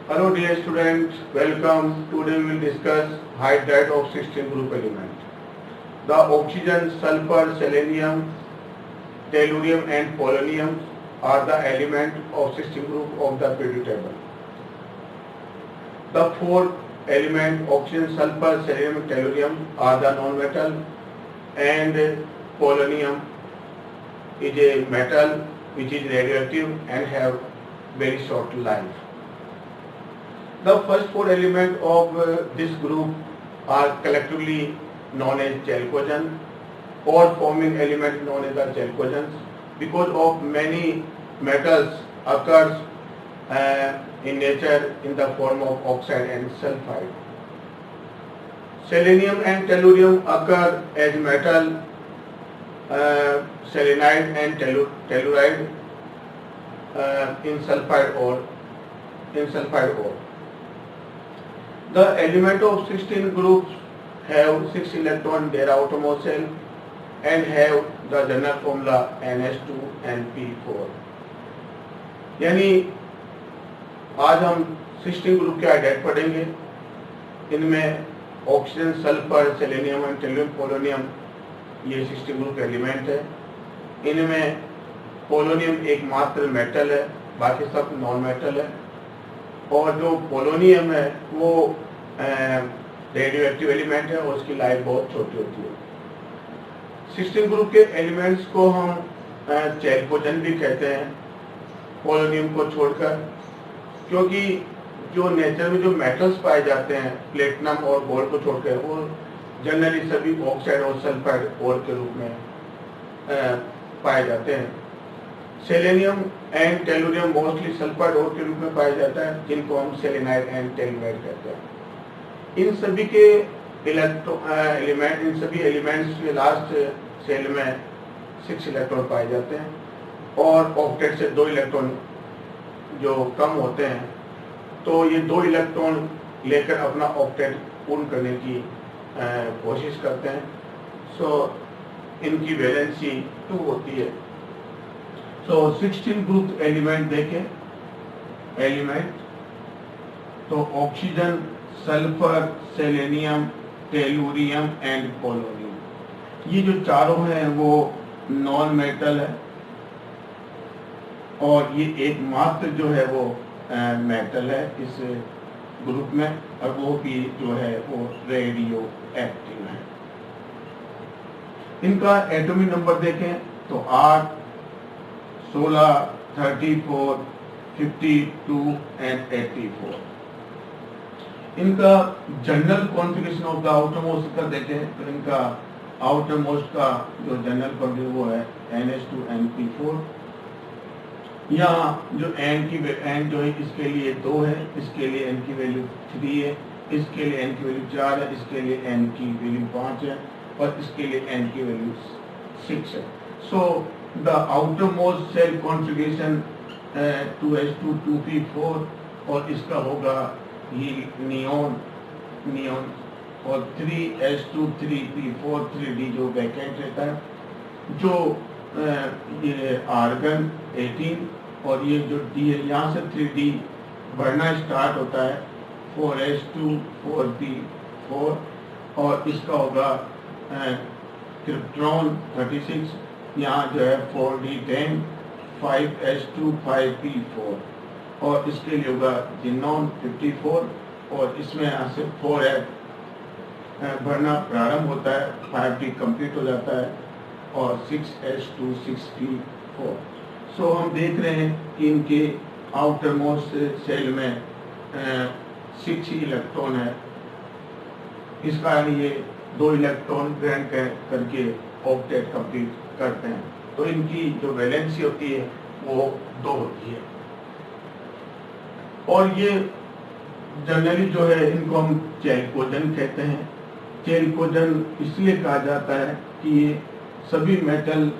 Hello dear students, welcome. Today we will discuss hydride of 16 group element. The oxygen, sulfur, selenium, tellurium and polonium are the element of 16 group of the periodic table. The four element oxygen, sulfur, selenium and tellurium are the non-metal, and polonium is a metal which is radioactive and have very short life. The first four elements of this group are collectively known as chalcogen, or forming element known as the chalcogens, because of many metals occurs in nature in the form of oxide and sulfide. Selenium and tellurium occur as metal, selenide and telluride in sulfide ore. The element of 16 groups have 6 electrons in their outermost shell and have the general formula NH2NP4. यानी आज हम 16 group के hydride पढ़ेंगे। इनमें oxygen, sulphur, selenium and tellurium, polonium ये 16 group element है। इनमें polonium एकमात्र मेटल है, बाकी सब नॉन मेटल है। और जो पोलोनियम है वो रेडियो एक्टिव एलिमेंट है और उसकी लाइफ बहुत छोटी होती है। 16 ग्रुप के एलिमेंट्स को हम चैल्कोजन भी कहते हैं, पोलोनियम को छोड़कर, क्योंकि जो नेचर में जो मेटल्स पाए जाते हैं प्लेटिनम और गोल्ड को छोड़कर वो जनरली सभी ऑक्साइड और सल्फाइड ओर के रूप में पाए जाते हैं। Selenium and tellurium mostly sulphide ore के रूप में पाया जाता है, जिनको हम सेलेनाइड एंड टेलुराइड कहते हैं। इन सभी के इन सभी एलिमेंट्स के लास्ट सेल में 6 इलेक्ट्रॉन पाए जाते हैं और ऑक्टेट से 2 इलेक्ट्रॉन जो कम होते हैं, तो ये 2 इलेक्ट्रॉन लेकर अपना ऑक्टेट पूर्ण करने की कोशिश करते हैं। सो इनकी वैलेंसी 2 होती है। सो 16 ग्रुप एलिमेंट देखें। एलिमेंट तो oxygen, sulphur, selenium, tellurium and polonium, ये जो चारों हैं वो नॉन मेटल है और ये एकमात्र जो है वो मेटल है इस ग्रुप में, और वो भी जो है वो रेडियो एक्टिव है। इनका एटॉमिक नंबर देखें तो 8, 16, 34, 52 एंड 84। इनका general configuration of the outer most का देखें तो इनका आउटर मोस्ट का जो जनरल कॉन्फ़िगरेशन वो है NH2NP4। यहाँ जो N जो है इसके लिए 2 है, इसके लिए N की वैल्यू 3 है, इसके लिए N की वैल्यू 4 है, इसके लिए N की वैल्यू 5 है और इसके लिए N की वैल्यू 6 है। So the outermost shell configuration 2H2 और इसका होगा ये नियोन और 3H2 3P4 3D जो वैकेंट रहता है। जो ये आर्गन 18 और ये जो D है यहाँ से 3D बढ़ना स्टार्ट होता है 4H2 4P4 और इसका होगा क्रिप्टॉन 36, यहाँ जो है 4D10 5H2 5P4 और इसके लिए होगा जिनॉन 54 और इसमें यहाँ से 4F बढ़ना प्रारंभ होता है, 5D कंप्लीट हो जाता है और 6H2 6P4। सो हम देख रहे हैं कि इनके आउटर मोस्ट सेल में 6 इलेक्ट्रॉन है। इसका ये 2 इलेक्ट्रॉन ग्रहण करके ऑक्टेट कंप्लीट करते हैं, तो इनकी जो वैलेंसी होती है वो 2 होती है। और ये जनरली जो है इनको हम चैल्कोजन कहते हैं। चैल्कोजन इसलिए कहा जाता है कि ये सभी मेटल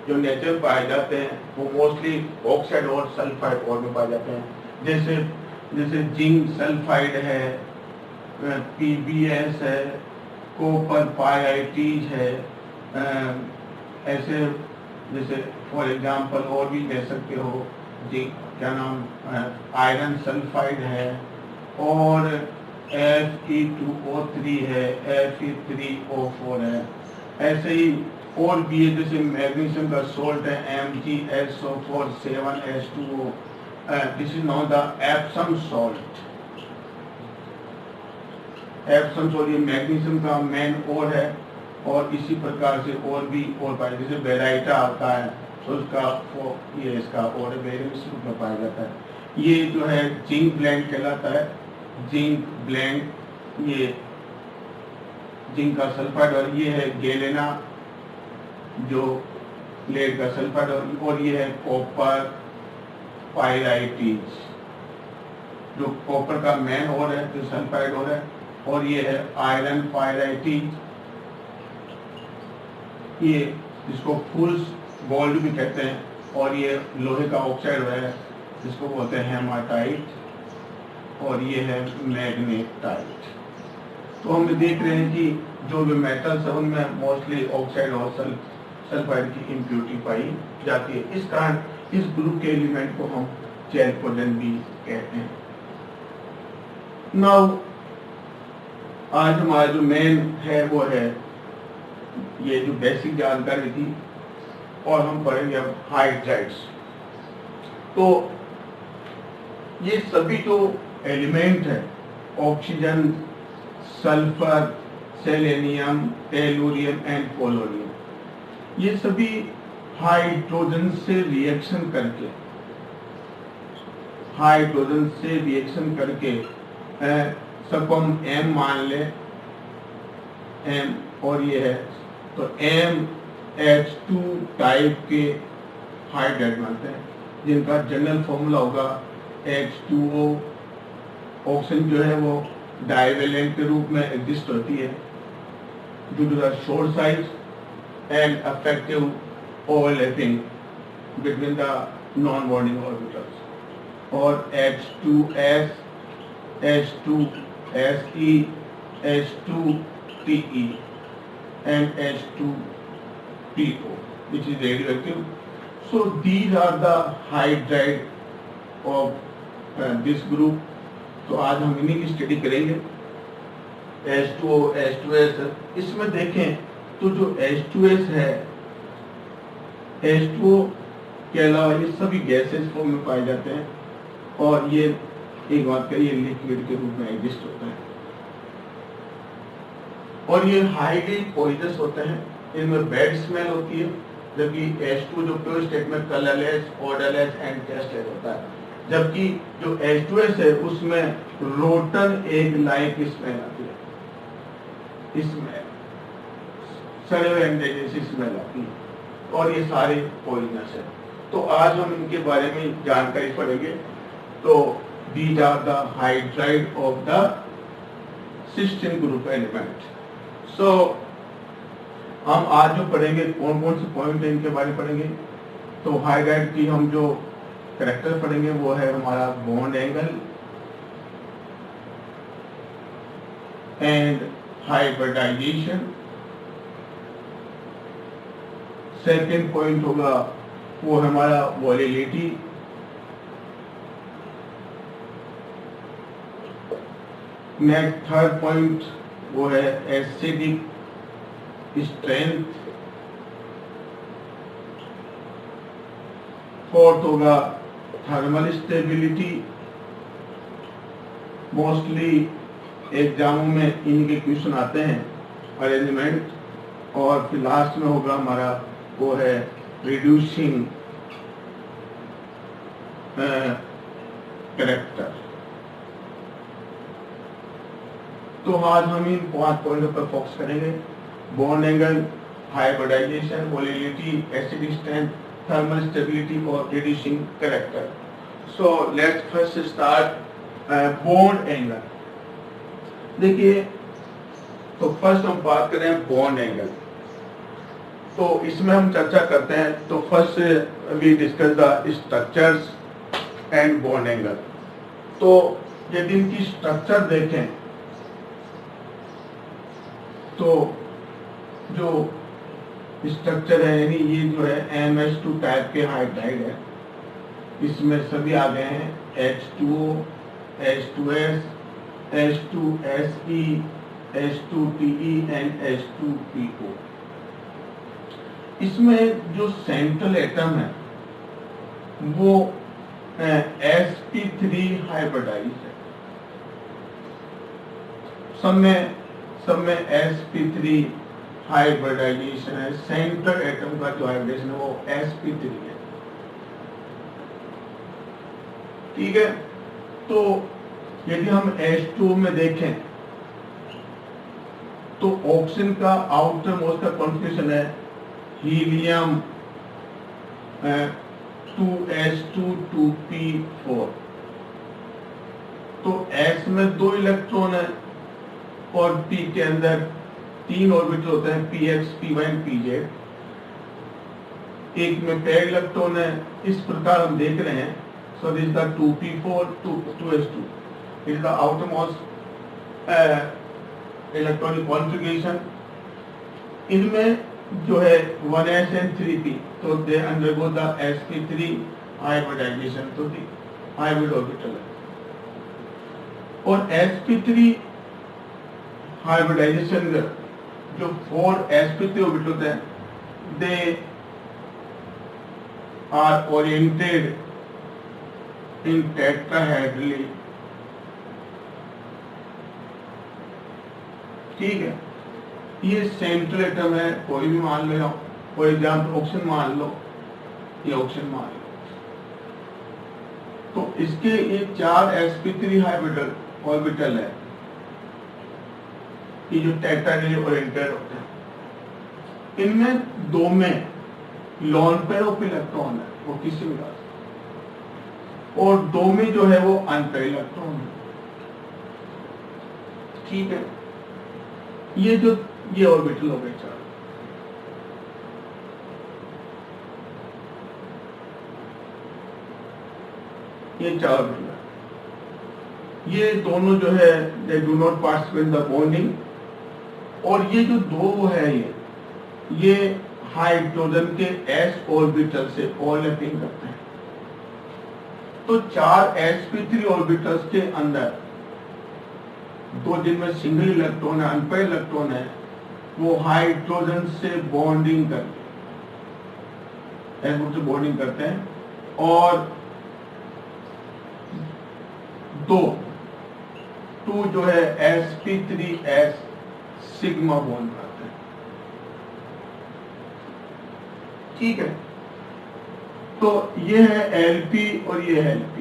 जो नेचर पाए जाते हैं वो मोस्टली ऑक्साइड और सल्फाइड और में पाए जाते हैं। जैसे जिंक सल्फाइड है, PbS है, कॉपर पाइराइटीज है, ऐसे जैसे फॉर एग्जांपल और भी ले सकते हो जिंक क्या नाम आयरन सल्फाइड है, और Fe2O3 है, Fe3O4 है। ऐसे ही और भी है, जैसे मैग्नीशियम का सोल्ट है MgSO4 7H2O, this is not the Epsom salt. Epsom salt ये मैग्नीशियम का मेन ओर है, और इसी प्रकार से और भी और पाया, जैसे बेराइटा आता है तो उसका ये इसका और बेरियम रूप में पाया जाता है। ये जो है जिंक ब्लेंड कहलाता है, जिंक ब्लेंड, ये जिंक का सल्फाइड, और ये है गैलेना जो लेड का सल्फाइड, और ये है कॉपर पायराइटीज जो कॉपर का मेन और है, जो सल्फाइड और है, और ये है आयरन पायराइटीज, ये जिसको फुल्स गोल्ड भी कहते हैं, और ये लोहे का ऑक्साइड है जिसको बोलते हैं हेमाटाइट, और ये है मैग्नेटाइट। तो हम देख रहे हैं कि जो भी मेटल्स है उनमें मोस्टली ऑक्साइड और सल्फाइड की इम्प्योरिटी पाई जाती है। इस कारण इस ग्रुप के एलिमेंट को हम चैल्कोजेन भी कहते हैं। नाउ आज हमारा जो मेन है वो है ये जो बेसिक जानकारी थी, और हम पढ़ेंगे अब हाइड्राइड्स। तो ये सभी जो एलिमेंट है, oxygen, sulphur, selenium, tellurium and polonium, ये सभी हाइड्रोजन से रिएक्शन करके सबको हम M मान ले, M, और ये है तो MH2 टाइप के हाइड्राइड बनते हैं, जिनका जनरल फॉर्मूला होगा H2O। ऑक्सीजन जो है वो डाइवेलेंट के रूप में एग्जिस्ट होती है due to the short size and effective overlapping between the non bonding orbitals, और H2S, H2Se, H2Te and H2PO, which is radioactive. So these are the hydride of this group. तो आज हम इन्हीं की स्टडी करेंगे। H2O, H2S, इसमें देखें तो जो H2S है, H2O के अलावा ये सभी गैसेस फॉर्म में पाए जाते हैं, और ये एक बात करिए लिक्विड के रूप में एग्जिस्ट होता है, और ये हाईली पॉइजनस होते हैं। इनमें बैड स्मेल होती है, जबकि H2 जो प्योर स्टेट में कलरलेस, ऑडरलेस एंड टेस्टलेस होता है, जबकि जो H2S है उसमें रोटन एग लाइक स्मेल आती है, इसमें सड़े अंडे जैसी स्मेल आती है, और ये सारे पॉइजनस है। तो आज हम इनके बारे में जानकारी पढ़ेंगे। तो these are the hydride of the cysteine group element. So हम आज जो पढ़ेंगे कौन कौन से पॉइंट है इनके बारे में पढ़ेंगे। तो हाइड्राइड की हम जो कैरेक्टर पढ़ेंगे वो है हमारा bond angle and hybridisation. Second point होगा वो हमारा वॉलेटिलिटी। नेक्स्ट थर्ड पॉइंट वो है एसिडिक स्ट्रेंथ। फोर्थ होगा थर्मल स्टेबिलिटी। मोस्टली एग्जामों में इनके क्वेश्चन आते हैं, अरेंजमेंट। और फिर लास्ट में होगा हमारा वो है रिड्यूसिंग कैरेक्टर। तो आज हम इन 5 पॉइंटों पर फोकस करेंगे। Bond angle, hybridisation, volatility, acidic strength, thermal stability और reducing character. So let's first start bond angle. देखिए, तो फर्स्ट हम बात करें बॉन्ड एंगल। तो इसमें हम चर्चा करते हैं। तो first we discuss the structures and bond angle. तो यदि इनकी स्ट्रक्चर देखें तो जो स्ट्रक्चर है, यानी ये जो है MH2 टाइप के हाइड्राइड है, इसमें सभी आ गए हैं, H2O, H2S, H2SE, H2PE and H2PO। इसमें जो सेंट्रल एटम है वो sp3 हाइब्रिडाइज है। सब में sp3 हाइब्रिडाइजेशन है। सेंट्रल एटम का जो हाइब्रिडेशन है वो sp3 है। ठीक है, तो यदि हम H2 में देखें तो ऑक्सीजन का आउटर मोस्ट का कॉन्फ़िगरेशन है हीलियम 2s2 2p4। तो s में 2 इलेक्ट्रॉन है और p के अंदर 3 ऑर्बिटल होते हैं, px, py एंड pz। एक में पेयर इलेक्ट्रॉन है। इस प्रकार हम देख रहे हैं। So this is the 2p4 2s2. It is the outermost electronic configuration. इनमें जो है 1s and 3p, तो they undergo the sp3 hybridization, तो the hybrid orbital है। और sp3 hybridization जो 4 sp3 ऑर्बिटल होते हैं, they are oriented in tetrahedrally। ठीक है, ये सेंट्रल एटम है, कोई भी मान लो, फॉर एग्जाम्पल ऑक्सीजन मान लो, ये ऑक्सीजन मान लो। तो इसके ये 4 sp3 हाइब्रिडल ऑर्बिटल है, ये जो टेट्राहेड्रली ओरिएंटेड होते हैं। इनमें 2 में लॉन पेयर ऑफ इलेक्ट्रॉन है, वो किसी भी बात, और 2 में जो है वो अनपेयर इलेक्ट्रॉन है। ठीक है, ये ऑर्बिटल हो गए 4। ये 4 ऑर्बिटल है। ये दोनों जो है they do not participate in the bonding. और ये जो 2 है ये हाइड्रोजन के s ऑर्बिटल से ओवरलैपिंग करते हैं। तो 4 sp3 ऑर्बिटल्स के अंदर 2 जिनमें सिंगल इलेक्ट्रॉन है, अनपेयर इलेक्ट्रॉन है, वो हाइड्रोजन से बॉन्डिंग करते हैं, बॉन्डिंग करते हैं। और 2 जो है sp3s सिग्मा बॉन्ड करते हैं। ठीक है, तो ये है LP और ये है LP।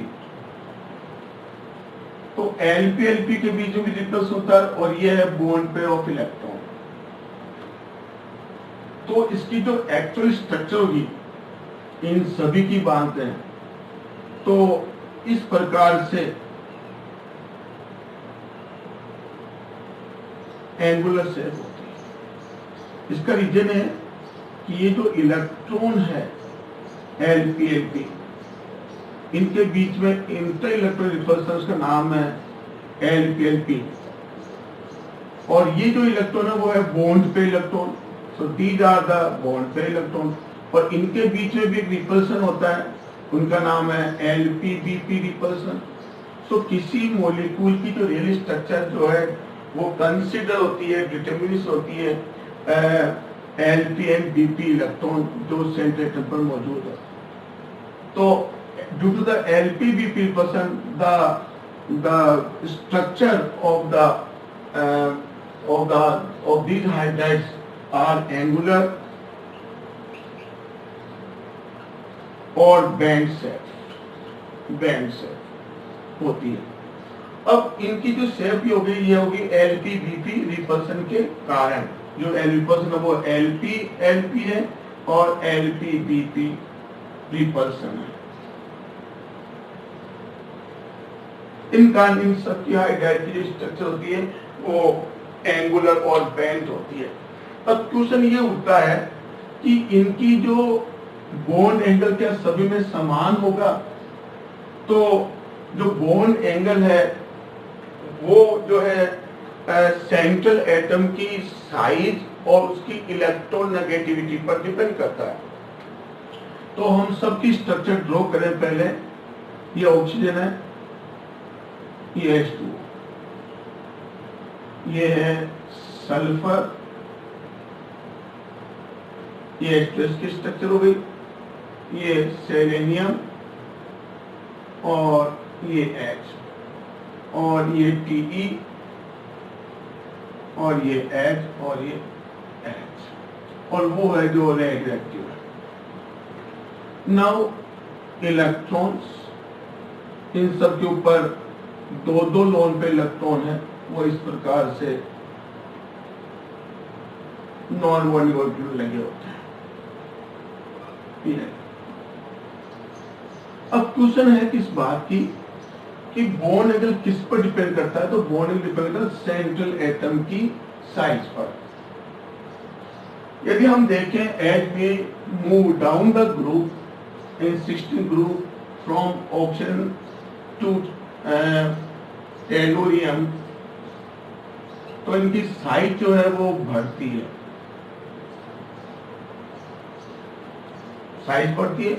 तो LP के बीच में रिपल्स होता है, और ये है बॉन्ड पेयर ऑफ इलेक्ट्रॉन। तो इसकी जो एक्चुअल स्ट्रक्चर होगी, इन सभी की बात है, तो इस प्रकार से एंगुलर शेप होती है। इसका रीजन है कि ये जो इलेक्ट्रॉन है LP इनके बीच में इंटर इलेक्ट्रॉन रिपल्सन का नाम है LP। और ये जो इलेक्ट्रॉन है वो है bond pair electron. So these are the bond pair electron. और इनके बीच में भी एक रिपल्सन होता है, उनका नाम है LP-BP रिपल्सन। सो किसी मॉलिक्यूल की जो रियल स्ट्रक्चर जो है वो कंसिडर होती है, डिटरमिनिस्ट होती है LP एंड BP इलेक्ट्रॉन जो सेंट्रल एटम पर मौजूद है। तो due to the LP-BP repulsion, the structure of these hydrides are angular और बैंड शेप होती है। अब इनकी जो शेप हो गई, ये होगी LP-BP रिपल्सन के कारण। जो रिपल्सन है वो LP है और LP-BP रिपल्सन है। इन सबकी हाइड्राइड की जो स्ट्रक्चर होती है वो एंगुलर और बैंड होती है। अब क्वेश्चन ये उठता है कि इनकी जो बॉन्ड एंगल क्या सभी में समान होगा? तो जो बॉन्ड एंगल है वो जो है सेंट्रल एटम की साइज और उसकी इलेक्ट्रोनेगेटिविटी पर डिपेंड करता है। तो हम सबकी स्ट्रक्चर ड्रॉ करें पहले। ये ऑक्सीजन है, ये H2, ये है सल्फर, ये H2S की स्ट्रक्चर हो गई, ये सेलेनियम और ये H, और ये Te और ये H और ये H, और वो है जो रेडियोएक्टिव है। नाउ इलेक्ट्रॉन्स, इन सब के ऊपर दो दो लोन पे इलेक्ट्रॉन है, वो इस प्रकार से नॉन बॉन्डिंग ऑर्बिटल लगे होते हैं। अब क्वेश्चन है किस बात की कि बॉन्ड एंगल किस पर डिपेंड करता है? तो बॉन्ड एंगल डिपेंड करता है सेंट्रल एटम की साइज पर। यदि हम देखें as we move down the group in 16 group from oxygen to tellurium, तो इनकी साइज जो है वो बढ़ती है, साइज बढ़ती है।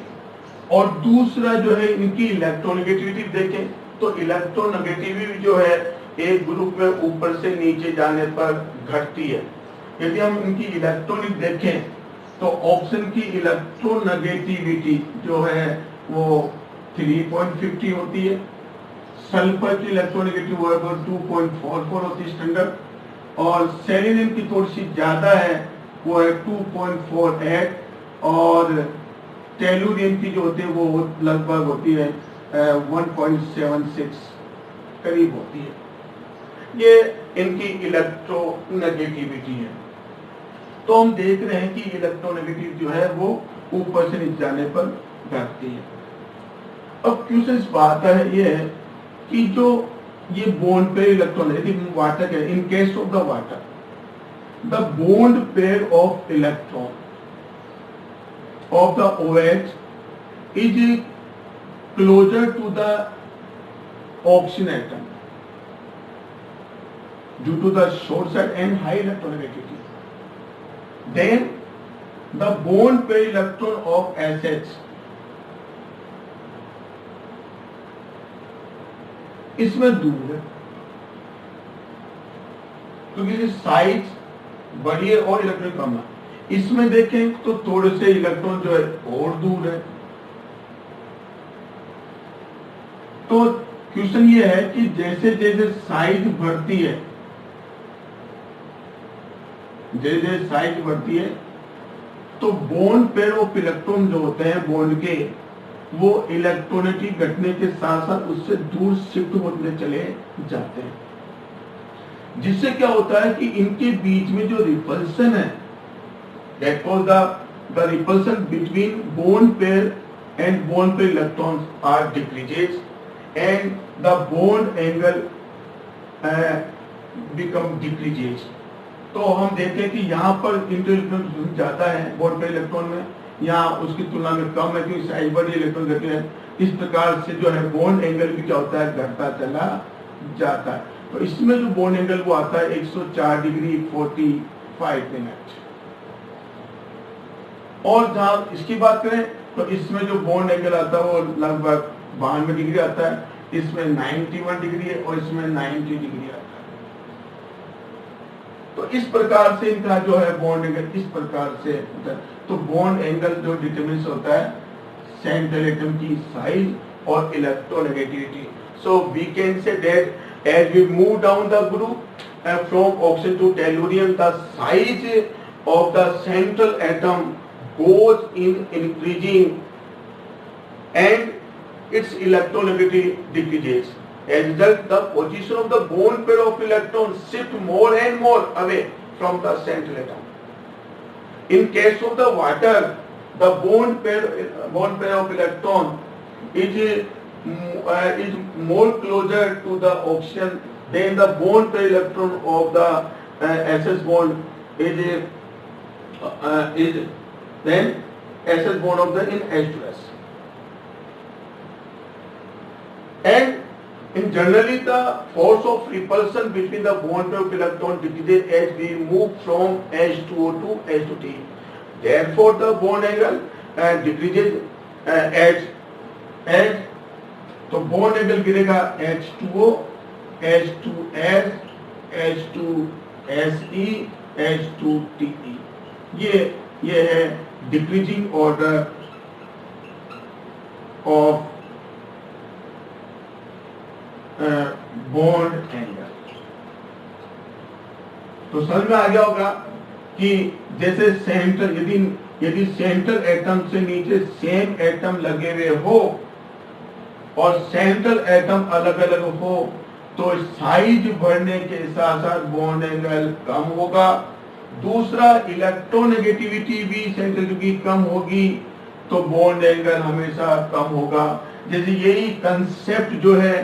और दूसरा जो है इनकी इलेक्ट्रोनेगेटिविटी देखें तो इलेक्ट्रोनेगेटिविटी जो है एक ग्रुप में ऊपर से नीचे जाने पर घटती है। यदि हम इनकी इलेक्ट्रॉनिक देखें तो ऑक्सीजन की इलेक्ट्रोनेगेटिविटी जो है वो 3.50 होती है, सल्फर की इलेक्ट्रोनेगेटिव वो 2.44 होती है स्टैंडर्ड, और सेलेनियम की थोड़ी सी ज्यादा है, वो है 2.48, और टेलुरियम की जो होती है वो लगभग होती है 1.76 करीब होती है। ये इनकी इलेक्ट्रोनेगेटिविटी है। तो हम देख रहे हैं कि इलेक्ट्रोनेगेटिव जो है वो ऊपर से नीचे जाने पर घटती है। अब क्वेश्चन इस बात है ये है कि जो ये बॉन्ड पेयर इलेक्ट्रॉन है, यदि वाटर है, in case of the water the bond pair of electron of the OH is closer to the oxygen atom due to the short side and high electronegativity. Then the bond pair electron of SH इसमें दूर है, क्योंकि size बड़ी है और electron कम है। इसमें देखें तो थोड़े से इलेक्ट्रॉन जो है और दूर है। तो क्वेश्चन ये है कि जैसे जैसे साइज बढ़ती है, जैसे जैसे साइज बढ़ती है तो बॉन्ड पेयर ऑफ इलेक्ट्रॉन जो होते हैं बॉन्ड के, वो इलेक्ट्रोनिटी घटने के साथ साथ उससे दूर शिफ्ट होते चले जाते हैं, जिससे क्या होता है कि इनके बीच में जो रिपल्सन है, that was the repulsion between bond pair and bond pair electrons are decreases and the bond angle become decreases। तो हम देखें कि यहाँ पर इंटरइलेक्ट्रॉन ज्यादा है बॉन्ड पेयर इलेक्ट्रॉन में, यहाँ उसकी तुलना में कम है क्योंकि साइज बड़ी, इलेक्ट्रॉन घटे हैं। इस प्रकार से जो है बॉन्ड एंगल भी क्या होता है, घटता चला जाता है। तो इसमें जो बॉन्ड एंगल वो आता है 104 डिग्री 45 मिनट। और जहां इसकी बात करें तो इसमें जो बॉन्ड एंगल आता है वो लगभग 92 डिग्री आता है, इसमें 91 डिग्री है और इसमें 90 डिग्री आता है। तो इस प्रकार से इनका जो है बॉन्ड एंगल इस प्रकार से होता है। तो बॉन्ड एंगल जो डिटरमिन्स होता है सेंट्रल एटम की साइज और electronegativity. So we can say that as we move down the group from oxygen to tellurium the size of the central atom goes in increasing and its electronegativity decreases. As a result, the position of the bond pair of electrons shift more and more away from the central atom. In case of the water, the bond pair of electron is more closer to the oxygen than the bond pair electron of the SS bond is then SS bond of the in H2S. And in generally the force of repulsion between the bond pair of electron decreases as we move from H2O to H2T. Therefore the bond angle decreases at, तो bond angle गिरेगा H2O, H2S, H2SE, H2TE। ये है decreasing order of bond angle. तो समझ में आ गया होगा कि जैसे सेंटर, यदि सेंट्रल एटम से नीचे सेम एटम लगे हुए हो और सेंट्रल एटम अलग अलग हो तो साइज बढ़ने के साथ साथ बॉन्ड एंगल कम होगा। दूसरा, इलेक्ट्रोनेगेटिविटी भी सेंट्रल की कम होगी तो बॉन्ड एंगल हमेशा कम होगा। जैसे यही कंसेप्ट जो है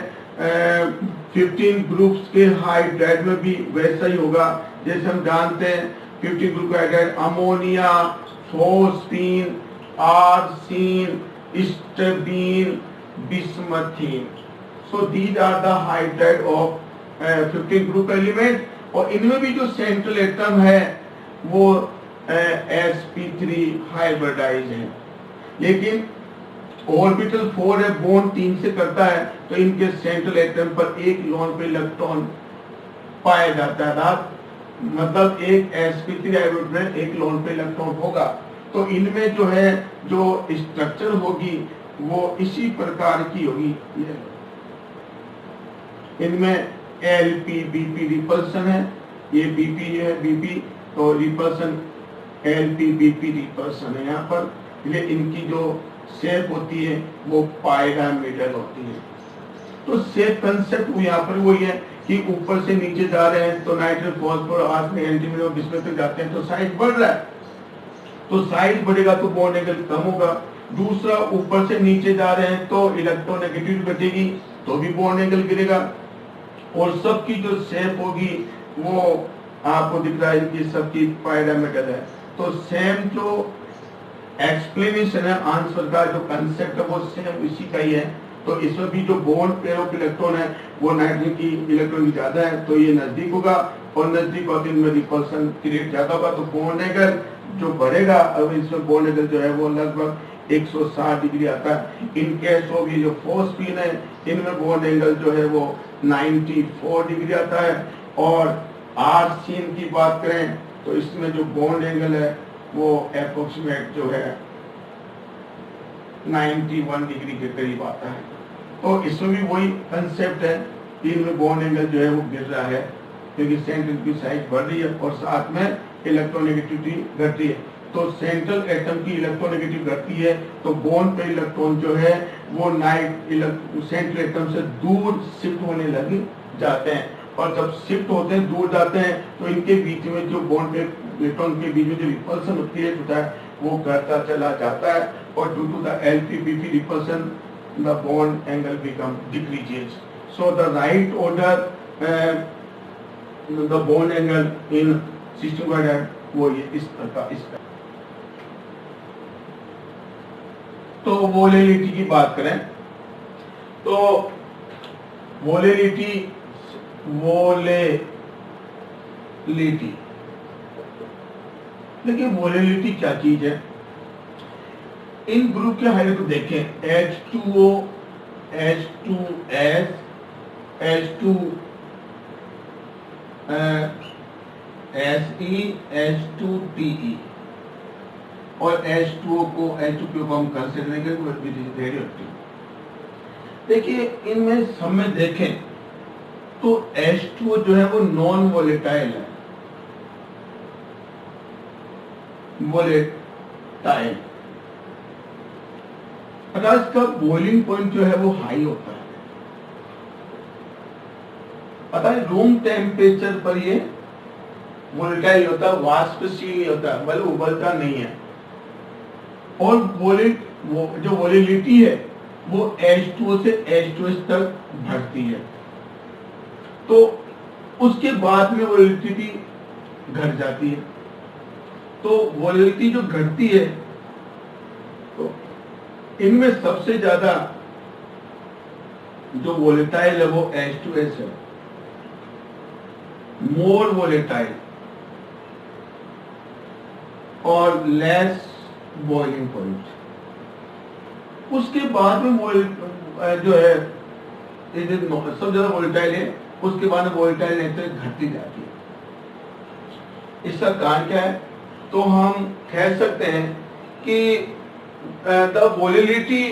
15 ग्रुप्स के हाइड्राइड में भी वैसा ही होगा। जैसे हम जानते हैं 15 group hydride ammonia, phosphine, arsine, stibine, bismuthine. So these are the hydride of 15 group element, और इनमें भी जो सेंट्रल एटम है वो sp3 हाइब्रिडाइज है। लेकिन ऑर्बिटल 4 है, बॉन्ड 3 से करता है, तो इनके सेंट्रल एटम पर एक लोन पे इलेक्ट्रॉन पाया जाता है। मतलब एक sp3 हाइब्रिड में एक लोन पे इलेक्ट्रॉन होगा। तो इनमें जो है जो स्ट्रक्चर होगी वो इसी प्रकार की होगी। इनमें LP BP रिपल्सन है, ये BP है, BP तो रिपल्सन LP BP रिपल्सन है। यहाँ पर ये इनकी जो शेप होती है वो पायरामिडल होती है। तो शेप कंसेप्ट यहाँ पर वही है कि ऊपर से नीचे जा रहे हैं तो नाइट्रोजन, फॉस्फोरस, आर्सेनिक, एंटीमनी और बिस्मथ तक जाते हैं तो साइज बढ़ रहा है, तो साइज बढ़ेगा तो बॉन्ड एंगल कम होगा। दूसरा, ऊपर से नीचे जा रहे हैं तो इलेक्ट्रोनेगेटिविटी घटेगी तो भी बॉन्ड एंगल गिरेगा। और सबकी जो शेप होगी वो आपको दिख रहा है कि सबकी पायरामिडल है। तो सेम जो एक्सप्लेनेशन है आंसर का, जो कंसेप्ट है वो सेम इसी का ही है। तो इसमें भी जो बॉन्ड पेयर ऑफ इलेक्ट्रॉन है वो नाइट्रोजन की इलेक्ट्रॉन ज्यादा है तो ये नजदीक होगा, और नजदीक और इनमें रिपल्सन क्रिएट ज्यादा होगा तो बॉन्ड एंगल जो बढ़ेगा। अब इसमें बॉन्ड एंगल जो है वो लगभग 160 डिग्री आता है। इन केस ऑफ ये जो फोस्फीन है इनमें बॉन्ड एंगल जो है वो 94 डिग्री आता है। और आर्सीन की बात करें तो इसमें जो बॉन्ड एंगल है वो अप्रोक्सीमेट जो है 91 डिग्री के करीब आता है। तो इसमें भी वही कंसेप्ट है कि इनमें बॉन्ड एंगल जो है वो गिर रहा है क्योंकि सेंट्रल की साइज बढ़ रही है और साथ में इलेक्ट्रोनेगेटिविटी घट रही है। तो सेंट्रल एटम की इलेक्ट्रोनेगेटिव घटती है तो बॉन्ड पे इलेक्ट्रॉन जो है वो सेंट्रल एटम से दूर शिफ्ट होने लग जाते हैं, और जब शिफ्ट होते हैं दूर जाते हैं तो इनके बीच में जो बॉन्ड पे इलेक्ट्रॉन के बीच में जो रिपल्सन होता है वो घटता चला जाता है, और due to the LP-BP repulsion the bond angle become decreases. So the right order the bond angle in system वो ये इस प्रकार। तो वोलेलिटी की बात करें तो वोलेलिटी देखिए वोलेलिटी क्या चीज है। इन ग्रुप के हाइड्रोजन को देखें H2O, H2S, H2SE, H2TE और H2O को हम कंसिडर नहीं करेंगे रेडियो एक्टिव। देखिए इनमें सब में देखें तो H2O जो है वो नॉन वोलेटाइल है, वोलेटाइल अगर इसका बॉइलिंग पॉइंट जो है वो हाई होता है। पता है रूम टेम्परेचर पर ये वोलेटाइल होता है, वाष्पशील होता है, मतलब उबलता नहीं है। और जो वोलेटिलिटी है वो H2O से H2S तक बढ़ती है, तो उसके बाद में वोलेटिलिटी घट जाती है। तो वोलेटिलिटी जो घटती है तो इनमें सबसे ज्यादा जो वोलेटाइल है वो H2S है, मोर वोलेटाइल और लेस बॉइलिंग पॉइंट। उसके बाद में जो है सब ज्यादा वोलेटाइल है, उसके बाद में वोलेटाइल नेचर घटती जाती है। इसका कारण क्या है? तो हम कह सकते हैं कि the volatility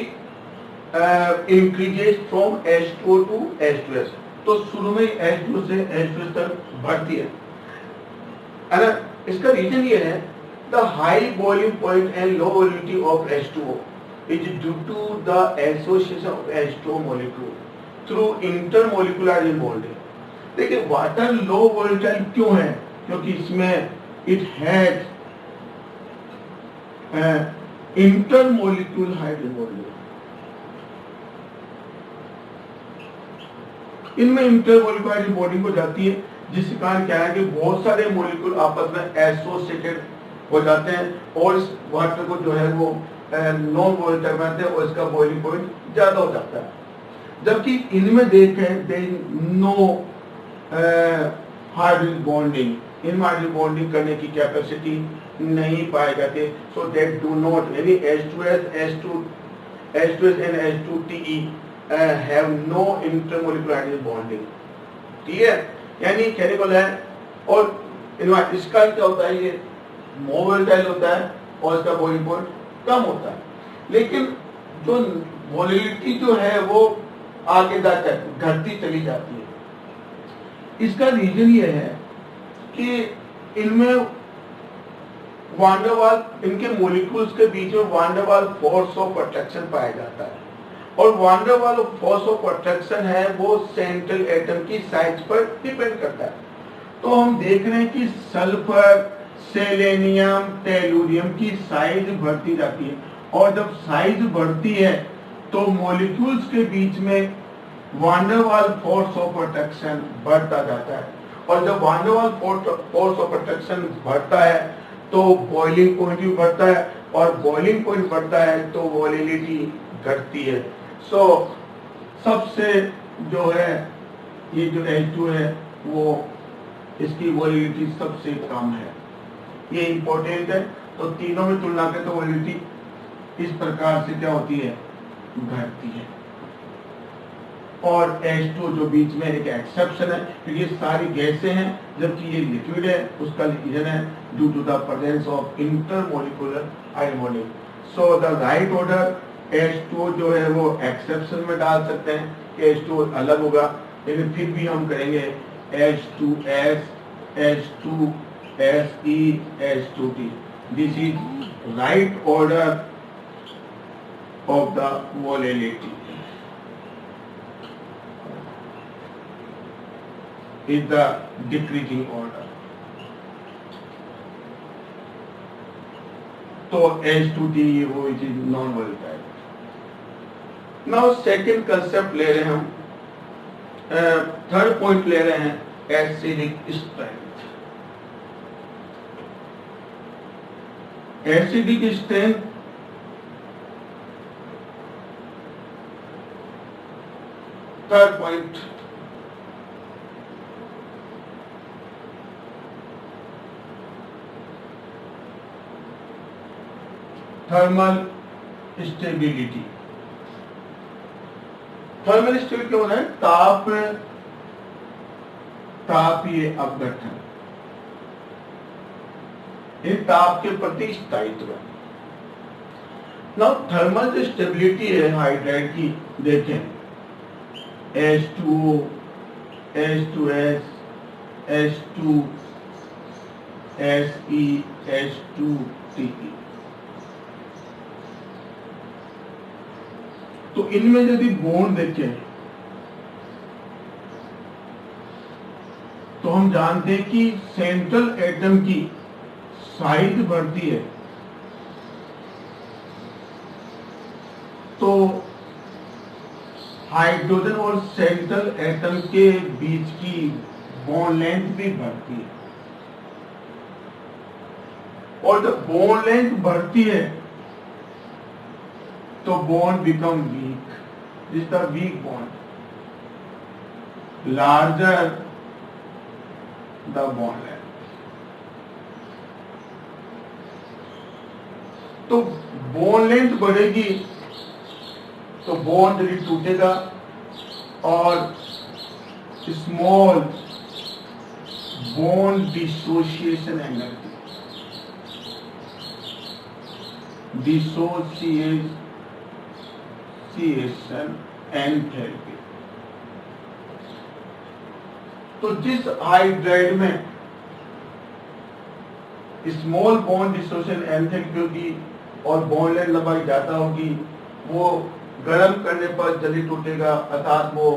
increases from H2O to H2S। तो शुरू में H2O से H2S तक बढ़ती है ना। इसका रीजन ये है, the high boiling point and low volatility of H2O is due to the association of H2O molecule through intermolecular bonding। देखिए वाटर लो वोलेटाइल क्यों है? क्योंकि इसमें इट हैज इंटरमोलिक्यूल हाइड्रोजन बॉन्डिंग। इनमें इंटरमोलिक्यूलर हाइड्रोजन बॉन्डिंग हो जाती है, जिसके कारण क्या है कि बहुत सारे मॉलिक्यूल आपस में एसोसिएटेड हो जाते हैं और इस वाटर को जो है वो नॉन वोलेटाइल बनाते हैं और इसका बॉइलिंग पॉइंट ज्यादा हो जाता है। जबकि इनमें देखें दे नो हाइड्रोजन बॉन्डिंग, इनमें हाइड्रोजन बॉन्डिंग करने की कैपेसिटी नहीं पाए जाते। सो दैट डू नॉट यानी H2S, H2S and H2TE have no intermolecular hydrogen bonding। ठीक है, यानी कहने को है। और इसका क्या होता है, ये मोर वोलेटाइल होता है और इसका बॉइलिंग पॉइंट कम होता है, लेकिन जो वोलेटिलिटी जो है वो आगे जाकर घटती चली जाती है। इसका रीजन ये है कि इनमें वांडरवाल, इनके मॉलिक्यूल्स के बीच में वांडरवाल फोर्स ऑफ अट्रैक्शन पाया जाता है और वांडरवाल फोर्स ऑफ अट्रैक्शन है वो सेंट्रल एटम की साइज पर डिपेंड करता है। तो हम देख रहे हैं कि सल्फर, सेलेनियम, टेलुरियम की साइज बढ़ती जाती है और जब साइज बढ़ती है तो मॉलिक्यूल्स के बीच में वांडरवाल फोर्स ऑफ अट्रैक्शन बढ़ता जाता है और जब वांडरवाल फोर्स ऑफ अट्रैक्शन बढ़ता है तो बॉइलिंग पॉइंट भी बढ़ता है और बॉइलिंग पॉइंट बढ़ता है तो वोलेटिलिटी घटती है। सो सबसे जो है ये जो H2 है वो इसकी वोलेटिलिटी सबसे कम है, ये इंपॉर्टेंट है। तो तीनों में तुलना करें तो वोलेटिलिटी इस प्रकार से क्या होती है, घटती है। और H2 जो बीच में एक एक्सेप्शन है क्योंकि ये सारी गैसें हैं जबकि ये लिक्विड है, उसका रीजन है due to the presence of intermolecular ion bonding. So the right order H2 जो है वो एक्सेप्शन में डाल सकते हैं कि H2 अलग होगा, लेकिन फिर भी हम करेंगे H2S, H2SE, H2T। This is right order of the volatility is the decreasing order। तो H2T वो it is non volatile. Now second concept ले रहे हैं हम, थर्ड पॉइंट ले रहे हैं acidic strength. Acidic strength third point thermal stability. Thermal stability क्या होता है, तापीय अपघटन, ताप के प्रति स्थायित्व। नाउ थर्मल जो स्टेबिलिटी है हाइड्राइड की, देखें H2O, H2S, H2SE, H2TE। तो इनमें यदि बॉन्ड देखें तो हम जानते हैं कि सेंट्रल एटम की साइज बढ़ती है तो हाइड्रोजन और सेंट्रल एटम के बीच की बॉन्ड लेंथ भी बढ़ती है और जब बॉन्ड लेंथ बढ़ती है तो bond become weak. This the weak bond, larger the bond length. तो बॉन्ड लेंथ बढ़ेगी तो बॉन्ड भी टूटेगा और small bond dissociation energy, dissociation enthalpy. तो जिस हाइड्राइड में स्मॉल बॉन्ड डिसोसिएशन एंथैल्पी होगी और बॉन्ड लेंथ लंबाई ज्यादा होगी, वो गर्म करने पर जल्दी टूटेगा, अर्थात वो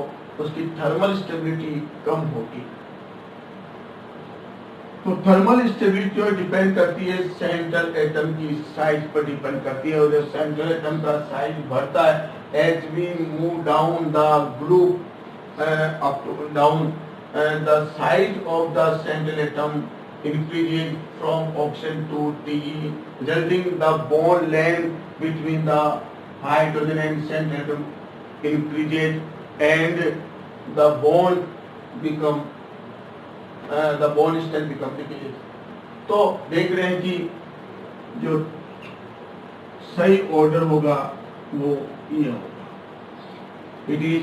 उसकी थर्मल स्टेबिलिटी कम होगी। तो थर्मल स्टेबिलिटी जो डिपेंड करती है सेंट्रल एटम की साइज पर डिपेंड करती है, और जब सेंट्रल एटम का साइज बढ़ता है, as we move down the group up to down, the size of the central atom increases from oxygen to Te, resulting the bond length between the hydrogen and central atom increases and the bond strength become decreases। तो देख रहे हैं कि जो सही order होगा वो ये होगा, it is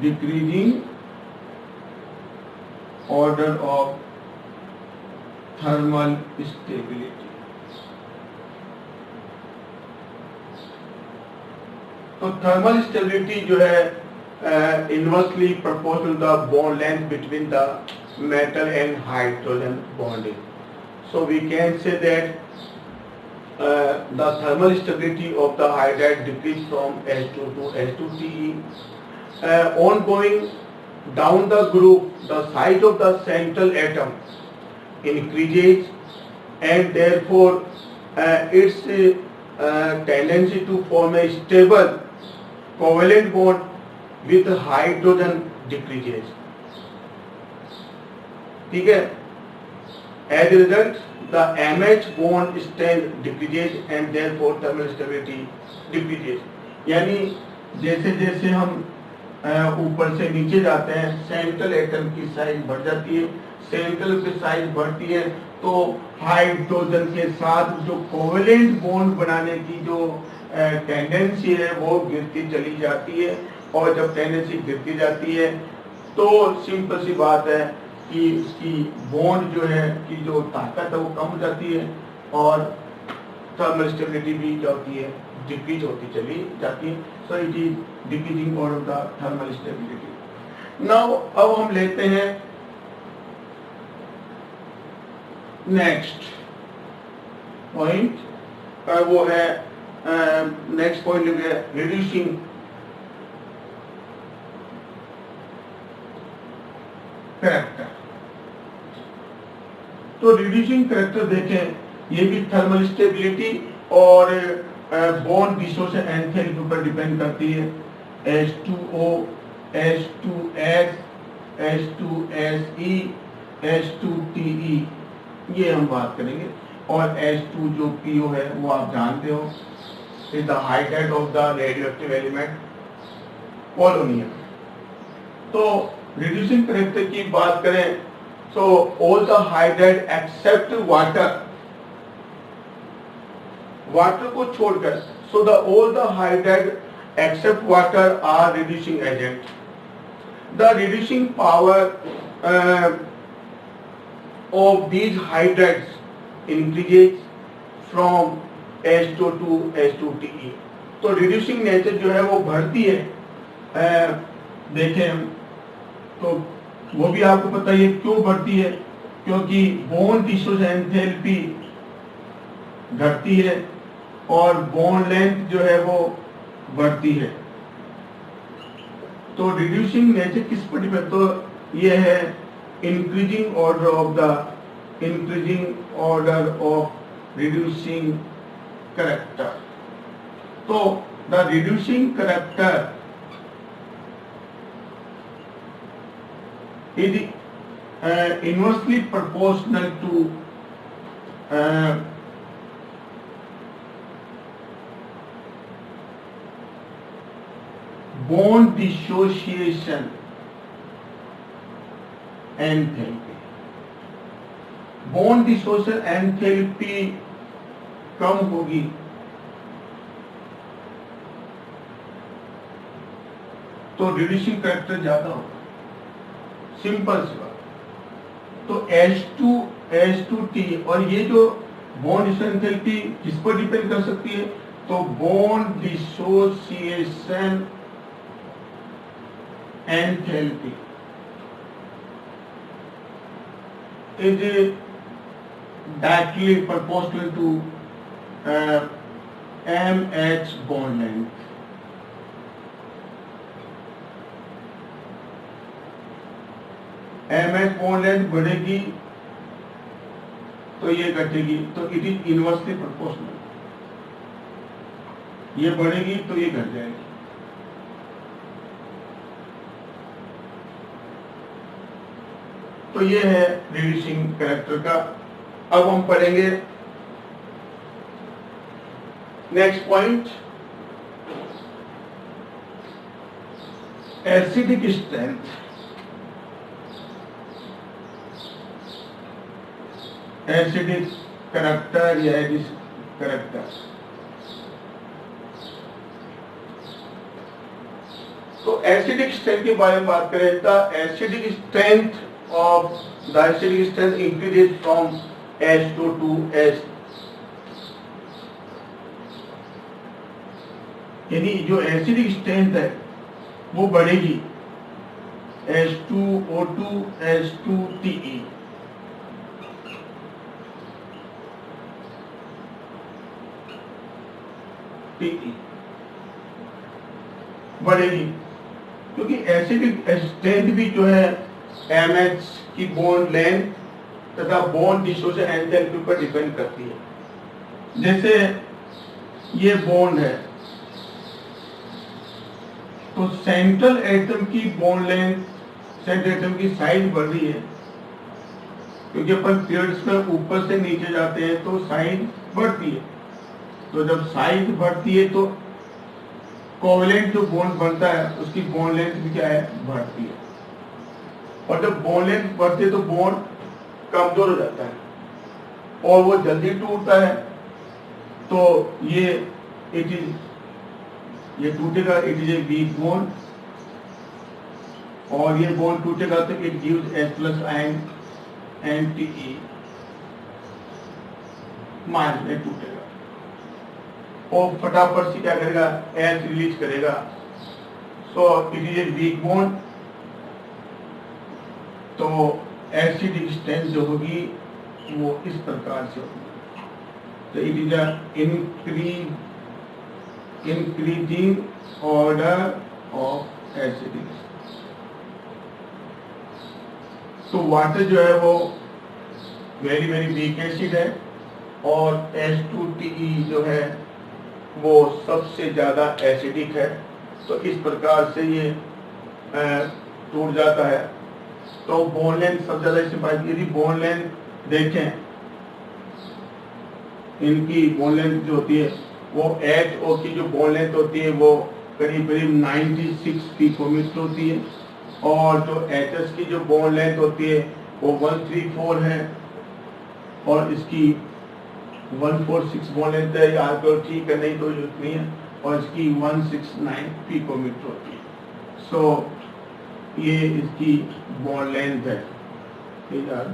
decreasing order of thermal stability। तो थर्मल स्टेबिलिटी जो है inversely proportional the bond length between the metal and hydrogen bonding. So we can say that the thermal stability of the hydride decrease from H2 to H2Te. Ongoing down the group, the size of the central atom increases and therefore its tendency to form a stable covalent bond with hydrogen decreases। ठीक है? As a result, the MH bond strength decreases and therefore thermal stability decreases। यानी जैसे जैसे हम ऊपर से नीचे जाते हैं, सेंट्रल एटम की साइज बढ़ जाती है, सेंट्रल की साइज बढ़ती है तो हाइड्रोजन के साथ जो कोवेलेंट बॉन्ड बनाने की जो टेंडेंसी है वो गिरती चली जाती है, और जब टेंडेंसी गिरती जाती है तो सिंपल सी बात है कि इसकी बॉन्ड जो है कि जो ताकत है वो कम हो जाती है और थर्मल स्टेबिलिटी भी क्या होती है, डिक्रीज होती चली जाती है। So it is decreasing of the thermal stability. Now अब हम लेते हैं नेक्स्ट पॉइंट, वो है नेक्स्ट पॉइंट है रिड्यूसिंग कैरेक्टर। तो रिड्यूसिंग कैरेक्टर देखें, ये भी थर्मल स्टेबिलिटी और बॉन्ड डिसोसिएशन एंथैल्पी पर डिपेंड करती है। H2O, H2S, H2SE, H2Te ये हम बात करेंगे, और H2 जो PO है वो आप जानते हो, is the hydride of the radioactive element polonium. तो रिड्यूसिंग कैरेक्टर की बात करें तो all the hydride except water को छोड़कर, so the all the hydride except water are reducing agent. The reducing power of these hydrides increases from H2 to H2Te। तो reducing nature जो है वो बढ़ती है। देखें तो वो भी आपको पता है क्यों बढ़ती है, क्योंकि बॉन्ड डिसोसिएशन एंथैल्पी घटती है और बॉन्ड लेंथ जो है वो बढ़ती है। तो रिड्यूसिंग नेचर किस पर डिपेंड, तो ये है increasing order of reducing character। तो the reducing character is inversely proportional to bond dissociation enthalpy. Bond dissociation enthalpy कम होगी तो रिड्यूसिंग कैरेक्टर ज्यादा होगा, सिंपल सी बात। तो H2T और ये जो बॉन्ड डिसोसिएशन एंथैल्पी किस पर डिपेंड कर सकती है, तो bond dissociation enthalpy is directly proportional to MH bond length. MH bond length बढ़ेगी तो ये घटेगी, तो इट इज इनवर्सली प्रोपोर्शनल। ये बढ़ेगी तो ये घट जाएगी। तो ये है रिड्यूसिंग कैरेक्टर का। अब हम पढ़ेंगे next point, acidic strength. Acidic character या एसिडिक कैरेक्टर। तो एसिडिक स्ट्रेंथ के बारे में बात करें तो acidic strength of the acidic strength increases from H2 to H, यानी जो एसिडिक स्ट्रेंथ है वो बढ़ेगी H2O2 H2TE। बढ़ेगी क्योंकि एसिडिक स्ट्रेंथ भी जो है MH की बॉन्ड लेंथ तथा बॉन्ड डिसोसिएशन एंथैल्पी पर डिपेंड करती है। जैसे ये बॉन्ड है तो सेंट्रल एटम की बॉन्ड लेंथ, सेंट्रल एटम की साइज बढ़ रही है क्योंकि अपन पीरियड्स में ऊपर से नीचे जाते हैं तो साइज बढ़ती है। तो जब साइज बढ़ती है तो कोवेलेंट जो बॉन्ड बनता है उसकी बॉन्ड लेंथ भी क्या है, बढ़ती है। और जब बॉन्ड लेंथ बढ़ती है तो बॉन्ड कमजोर हो जाता है और वो जल्दी टूटता है। तो ये टूटेगा, it is a weak bond, और ये बॉन्ड टूटेगा तो it gives H+ ion NTE minus में टूटेगा और फटाफट से क्या करेगा, H रिलीज करेगा। So it is a weak bond. तो एसिडिक स्ट्रेंथ जो होगी वो इस प्रकार से होगी। तो it is increasing order of acidic. तो वाटर जो है वो वेरी वेरी वीक एसिड है और H2TE जो है वो सबसे ज्यादा एसिडिक है। तो इस प्रकार से ये टूट जाता है। तो बॉन्ड लेंथ सबसे ज्यादा इससे बात, यदि बॉन्ड लेंथ देखें, इनकी बॉन्ड लेंथ जो होती है वो HO की जो बॉन्ड लेंथ होती है वो करीब करीब 96 पिकोमीटर होती है और जो HS की जो बॉन्ड लेंथ होती है वो 134 है और इसकी 146 बॉन्ड लेंथ है, या तो ठीक है नहीं तो उतनी है, और इसकी 169 पिकोमीटर होती है। सो ये इसकी बॉन्ड लेंथ है,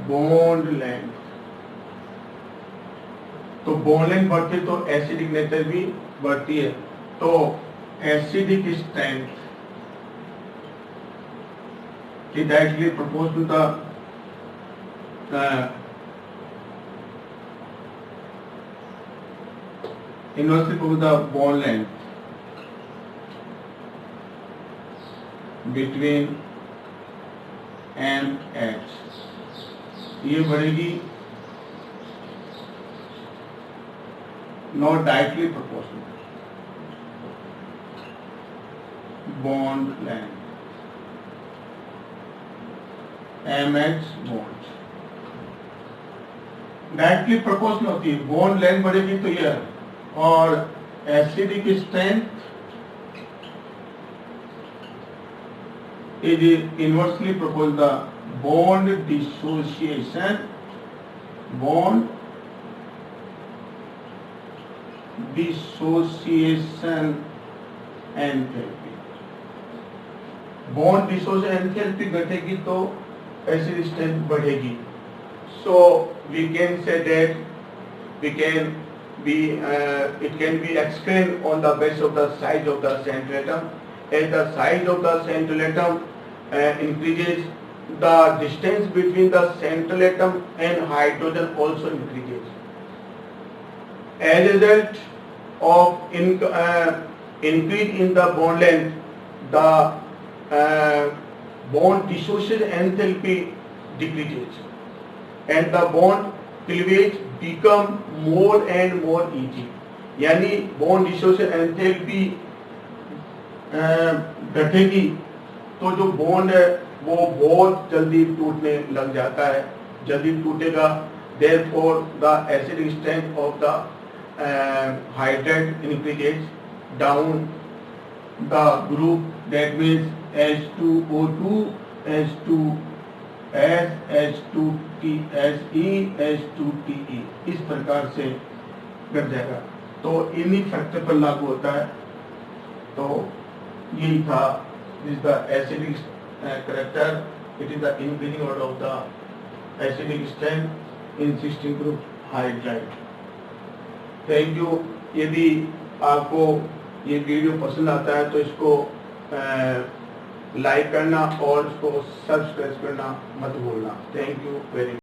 बॉन्ड लेंथ। तो बॉन्ड लेंथ बढ़ती है तो एसिडिक नेचर भी बढ़ती है। तो acidic strength is directly proportional to the inversely proportional to the bond length between M H। ये बढ़ेगी not directly proportional bond length MH bond directly proportional होती है। बॉन्ड लेंथ बढ़ेगी तो यह, और acidic strength it is inversely proposed the bond dissociation enthalpy. Bond dissociation enthalpy घटेगी तो एसिड स्ट्रेंथ बढ़ेगी। So we can say that it can be explained on the basis of the size of the central atom. As the size of the central atom increases, the distance between the central atom and hydrogen also increases. As a result of increase in the bond length, the bond dissociation enthalpy decreases, and the bond cleavage become more and more easy. यानी bond dissociation enthalpy घटेगी तो जो bond है वो बहुत जल्दी टूटने लग जाता है, जल्दी टूटेगा। Therefore the acidic strength of the hydrate increases down the group, that means H2O2, H2S, H2TSE, H2TE, इस प्रकार से घट जाएगा। तो इन्हीं फैक्टर पर लागू होता है। तो यही था is the acidic character. It is the increasing order of the acidic strength in 16 group hydride. Thank you. यदि आपको ये वीडियो पसंद आता है तो इसको लाइक करना और इसको सब्सक्राइब करना मत भूलना। Thank you very much.